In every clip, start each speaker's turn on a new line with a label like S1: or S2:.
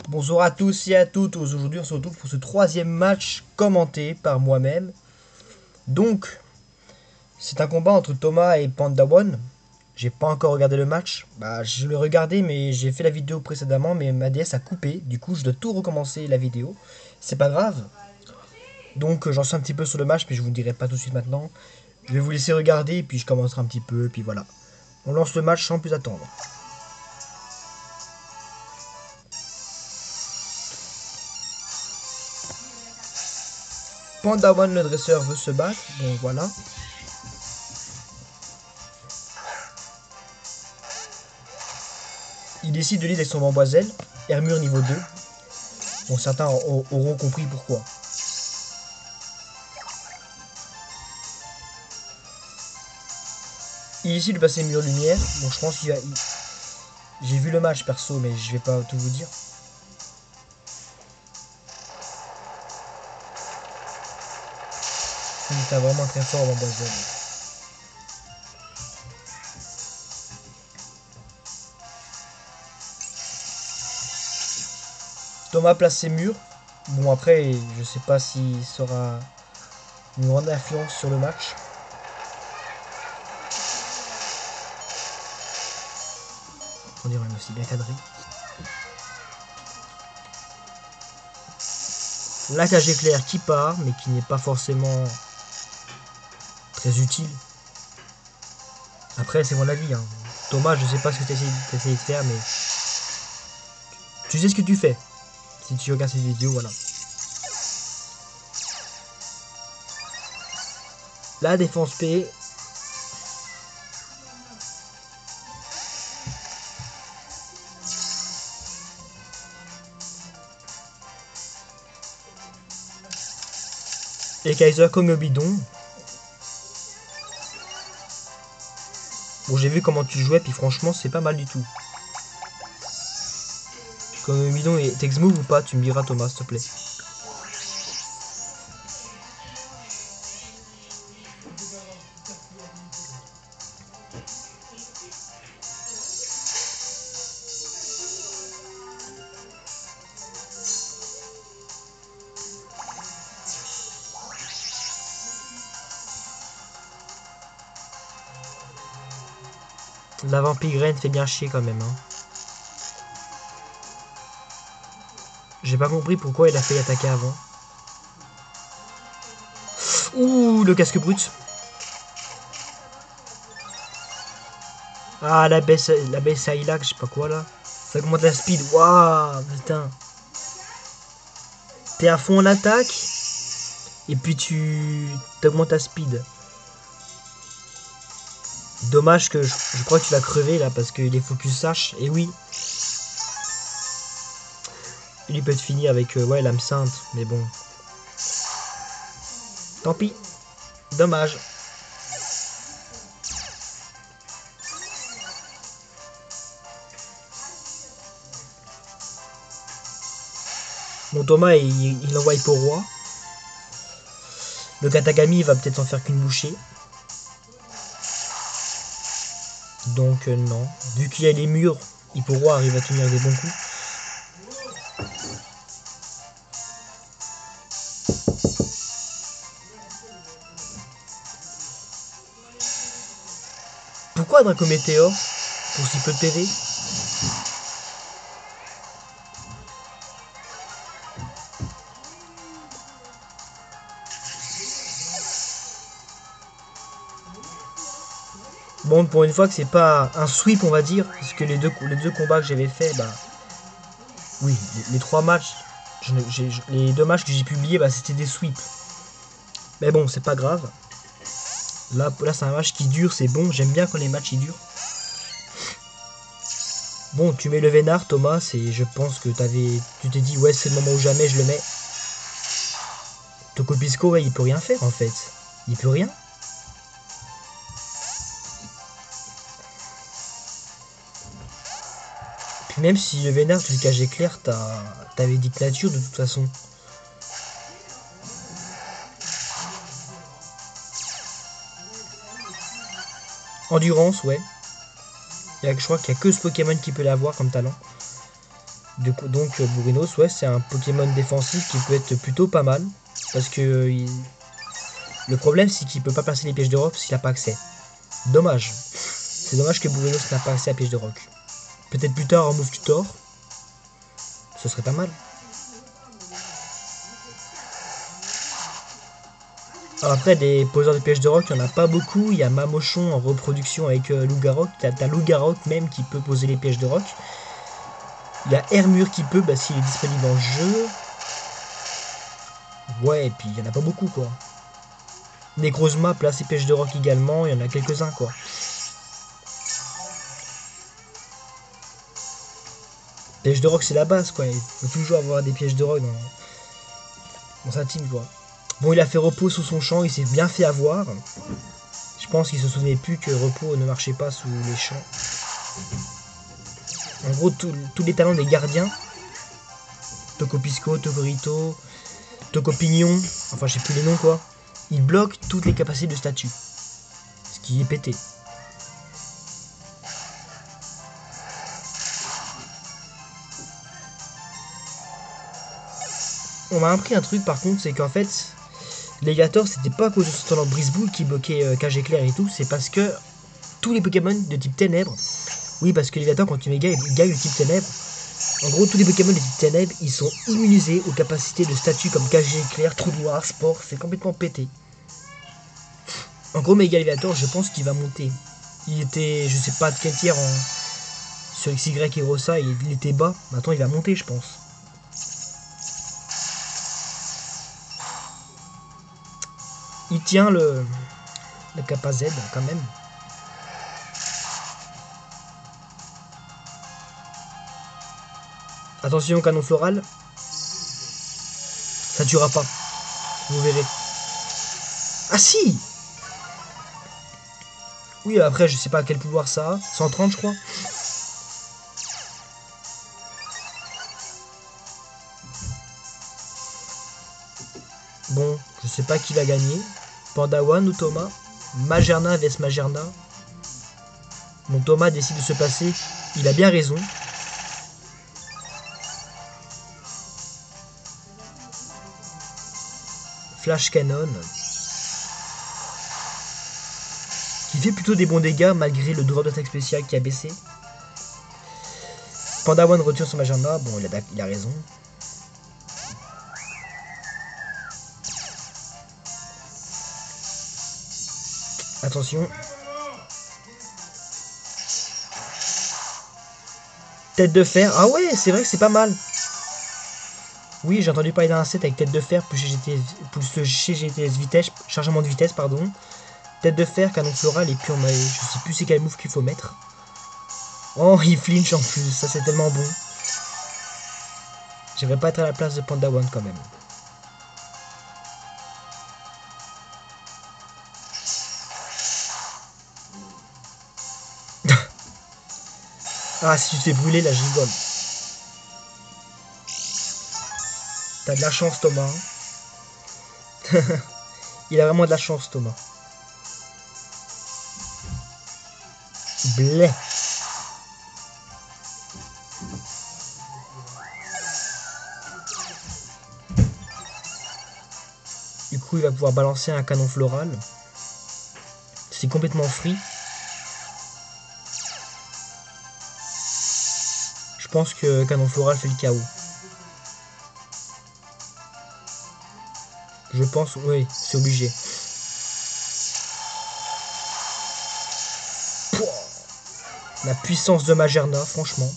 S1: Bonjour à tous et à toutes. Aujourd'hui, on se retrouve pour ce troisième match commenté par moi-même. Donc, c'est un combat entre Thomas et Panda One. J'ai pas encore regardé le match. Je l'ai regardé, mais j'ai fait la vidéo précédemment, mais ma DS a coupé. Du coup, je dois tout recommencer la vidéo. C'est pas grave. Donc, j'en sais un petit peu sur le match, mais je vous le dirai pas tout de suite maintenant. Je vais vous laisser regarder, puis je commencerai un petit peu, puis voilà. On lance le match sans plus attendre. Panda One, le dresseur, veut se battre. Donc voilà. Il décide de lead avec son Bamboiselle. Hermure niveau 2. Bon, certains auront compris pourquoi. Il décide de passer mur lumière. Bon, je pense qu'il a. J'ai vu le match perso, mais je vais pas tout vous dire. Il était vraiment très fort, Bamboiselle. Thomas place ses murs. Bon, après, je sais pas s'il sera une grande influence sur le match. On dirait même aussi bien cadré. La cage éclair qui part, mais qui n'est pas forcément très utile. Après, c'est mon avis. Hein. Thomas, je sais pas ce que tu essayé de faire, mais tu sais ce que tu fais. Si tu regardes cette vidéo, voilà. La défense P. Et Kaiser comme le bidon. Bon, j'ai vu comment tu jouais, puis franchement, c'est pas mal du tout. Comme le bidon est Tex-Move ou pas, tu me diras Thomas, s'il te plaît. La vampire fait bien chier quand même. Hein. J'ai pas compris pourquoi il a fait attaquer avant. Ouh, le casque brut. Ah, la baisse à Ilac, je sais pas quoi là. Ça augmente la speed. Waouh, putain. T'es à fond en attaque. Et puis tu augmentes ta speed. Dommage que je crois que tu vas crever là parce qu'il est focus H. Et oui, il peut te finir avec ouais, l'âme sainte. Mais bon, tant pis. Dommage. Bon, Thomas, il envoie pour roi. Le Katagami va peut-être en faire qu'une bouchée. Donc non. Vu qu'il y a les murs, Hippo-Roi arrive à tenir des bons coups. Pourquoi Draco Météor pour si peu de PV? Bon, pour une fois que c'est pas un sweep, on va dire, parce que les deux combats que j'avais fait, bah oui, les trois matchs, les deux matchs que j'ai publiés, bah c'était des sweeps. Mais bon, c'est pas grave. Là c'est un match qui dure, c'est bon. J'aime bien quand les matchs ils durent. Bon, tu mets le Vénard, Thomas, et je pense que tu t'es dit, ouais, c'est le moment ou jamais, je le mets. Tokopisco, ouais, il peut rien faire en fait. Il peut rien. Puis même si le Vénard, tu le cages éclair, t'avais dit nature de toute façon. Endurance, ouais. Je crois qu'il n'y a que ce Pokémon qui peut l'avoir comme talent. Donc Bourrinos, ouais, c'est un Pokémon défensif qui peut être plutôt pas mal. Parce que le problème, c'est qu'il peut pas passer les pièges de roc parce qu'il n'a pas accès. Dommage. C'est dommage que Bourrinos n'a pas accès à pièges de roc. Peut-être plus tard en Move Tutor. Ce serait pas mal. Alors après, des poseurs de pièges de roc, il n'y en a pas beaucoup. Il y a Mamochon en reproduction avec Lougarok. T'as Lougarok même qui peut poser les pièges de roc. Il y a Hermure qui peut, bah, s'il est disponible en jeu. Ouais, et puis il n'y en a pas beaucoup, quoi. Necrozma place ses pièges de roc également. Il y en a quelques-uns, quoi. Pièges de roc, c'est la base, quoi. Il faut toujours avoir des pièges de roc dans sa team, quoi. Bon, il a fait repos sous son champ. Il s'est bien fait avoir. Je pense qu'il se souvenait plus que repos ne marchait pas sous les champs. En gros, tous les talents des gardiens, Tocopisco, Tocorito, Tocopignon, enfin je sais plus les noms quoi, ils bloquent toutes les capacités de statut. Ce qui est pété. On m'a appris un truc par contre, c'est qu'en fait, Légator c'était pas à cause de son talent Brise-Boule qui bloquait Cage Éclair et tout, c'est parce que tous les Pokémon de type Ténèbres, oui parce que Légator quand tu méga il gagne le type Ténèbres. En gros, tous les Pokémon de type Ténèbres, ils sont immunisés aux capacités de statut comme Cage Éclair, Trou Noir, Sport, c'est complètement pété. En gros, Megalivator, je pense qu'il va monter. Il était, je sais pas de quel tiers sur XY et Rossa, il était bas. Maintenant, il va monter, je pense. Il tient le Kappa Z quand même. Attention, canon floral. Ça tuera pas. Vous verrez. Ah si! Oui, après, je sais pas quel pouvoir ça a. 130, je crois. Bon, je sais pas qui va gagner. Pandawan ou Thomas. Magerna vs Magerna. Bon, Thomas décide de se passer. Il a bien raison. Flash Cannon. Qui fait plutôt des bons dégâts malgré le drop d'attaque spéciale qui a baissé. Pandawan retire son Magerna. Bon, il a raison. Attention. Tête de fer. Ah ouais, c'est vrai que c'est pas mal. Oui, j'ai entendu parler d'un set avec tête de fer, plus GTS vitesse, chargement de vitesse, pardon. Tête de fer, canon floral, et puis je sais plus c'est quel move qu'il faut mettre. Oh, il flinch en plus, ça c'est tellement bon. J'aimerais pas être à la place de Panda One quand même. Ah, si tu te fais brûler, là je rigole. T'as de la chance, Thomas. Il a vraiment de la chance, Thomas. Bleh. Du coup, il va pouvoir balancer un canon floral. C'est complètement free. Je pense que canon floral fait le KO. Je pense, oui, c'est obligé. La puissance de Magerna, franchement.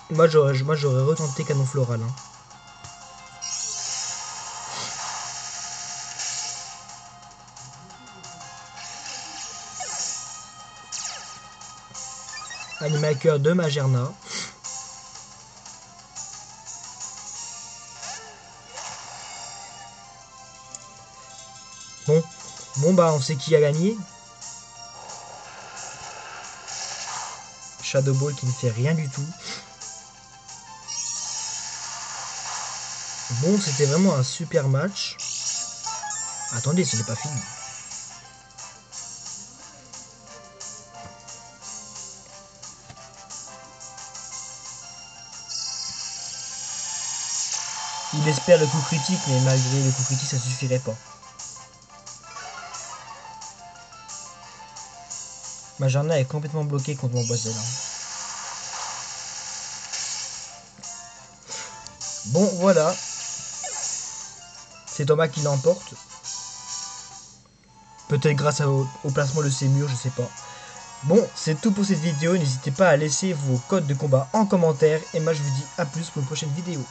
S1: Moi j'aurais retenté canon floral. Hein. Animal Cœur de Magerna. Bon bah on sait qui a gagné. Shadow Ball qui ne fait rien du tout. Bon, c'était vraiment un super match. Attendez, ce n'est pas fini. Il espère le coup critique, mais malgré le coup critique, ça suffirait pas. Majarna est complètement bloqué contre mon boss de là. Bon, voilà. C'est Thomas qui l'emporte. Peut-être grâce au placement de ses murs, je sais pas. Bon, c'est tout pour cette vidéo. N'hésitez pas à laisser vos codes de combat en commentaire. Et moi, je vous dis à plus pour une prochaine vidéo.